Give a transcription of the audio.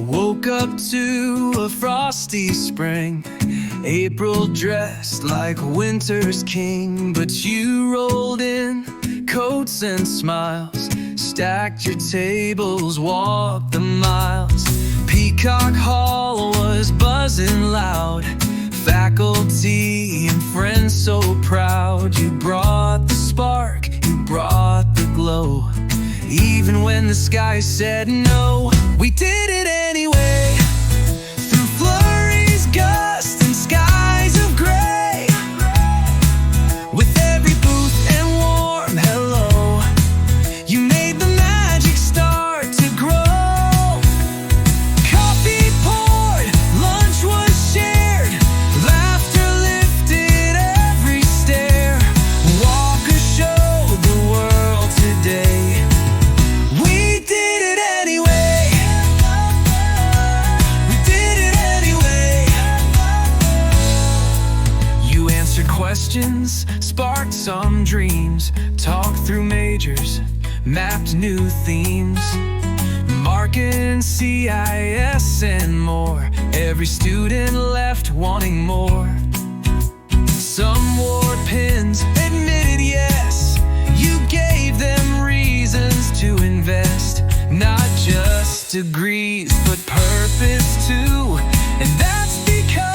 Woke up to a frosty spring, April dressed like winter's king. But you rolled in, coats and smiles, stacked your tables, walked the miles. Peacock Hall was buzzing loud, faculty and friends so proud. You brought the spark, you brought the glow. Even when the sky said no, we did it anyway. Through flurries, gusts, and skies of gray. With every booth and warm hello, you made the magic start to grow. Coffee poured, lunch was shared, laughter lifted every stair. Walker showed the world today. We did it anyway. We did it anyway. You answered questions, sparked some dreams, talked through majors, mapped new themes, marketing, CIS, and more. Every student left wanting more. Some wore pins, admitted yes. You gave them reasons to invest, not just degrees, but purpose too. And that's because